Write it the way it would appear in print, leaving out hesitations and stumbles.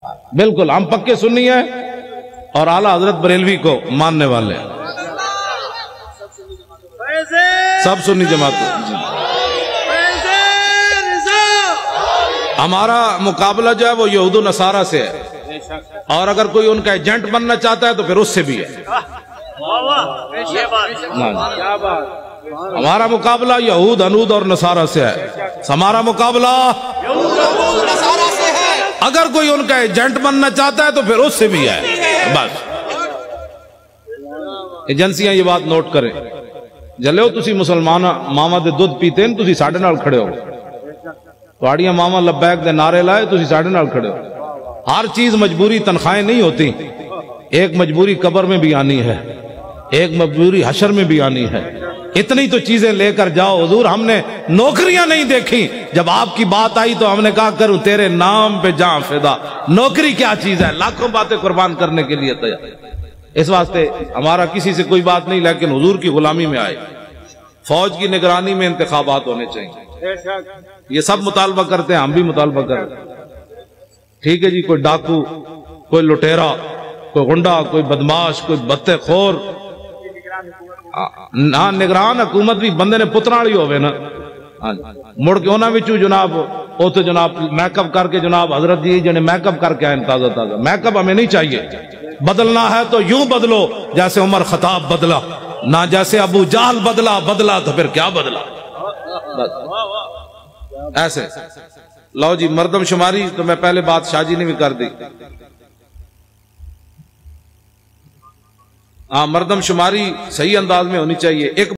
بالکل ہم پکے سنی ہیں اور اعلیٰ حضرت بریلوی کو ماننے والے ہیں، سب سنی جماعت۔ ہمارا مقابلہ جو ہے وہ یہود و نصارہ سے ہے، اور اگر کوئی ان کا ایجنٹ بننا چاہتا ہے تو پھر اس سے بھی ہے۔ ہمارا مقابلہ یہود انود اور نصارہ سے ہے، ہمارا مقابلہ اگر کوئی ان کا ایجنٹ بننا چاہتا ہے تو پھر اس سے بھی ہے۔ بس ایجنسیاں یہ بات نوٹ کریں، جلے ہو تسی مسلمان ماما دے دودھ پیتے ہیں، تسی ساڑھے نال کھڑے ہو، تواڑیاں ماما لبیک دے نعرے لائے، تسی ساڑھے نال کھڑے ہو۔ ہر چیز مجبوری تنخواہیں نہیں ہوتی، ایک مجبوری قبر میں بھی آنی ہے، ایک مجبوری حشر میں بھی آنی ہے۔ اتنی تو چیزیں لے کر جاؤ حضور، ہم نے نوکریاں نہیں دیکھی، جب آپ کی بات آئی تو ہم نے کہا کروں تیرے نام پہ جاں فدا۔ نوکری کیا چیز ہے، لاکھوں باتیں قربان کرنے کے لیے تیار۔ اس واسطے ہمارا کسی سے کوئی بات نہیں، لیکن حضور کی غلامی میں آئے، فوج کی نگرانی میں انتخابات ہونے چاہیے۔ یہ سب مطالبہ کرتے ہیں، ہم بھی مطالبہ کرتے ہیں، ٹھیک ہے جی۔ کوئی ڈاکو، کوئی لٹیرا، کوئی غنڈا، کوئی بدماش، کوئی بتے خور، ہاں نگران حکومت بھی بندے نے پترالی ہوئے نا، مڑ کے انہاں وچوں جناب او تو جناب میک اپ کر کے جناب حضرت جی جنہیں میک اپ کر کے آئے تازہ تازہ۔ میک اپ ہمیں نہیں چاہیے، بدلنا ہے تو یوں بدلو جیسے عمر خطاب بدلا، نہ جیسے ابو جہل بدلا تو پھر کیا بدلا، ایسے۔ لو جی مردم شماری تو میں پہلے بات شاہ جی نے بھی کر دی، ہاں مردم شماری صحیح انداز میں ہونی چاہیے۔ ایک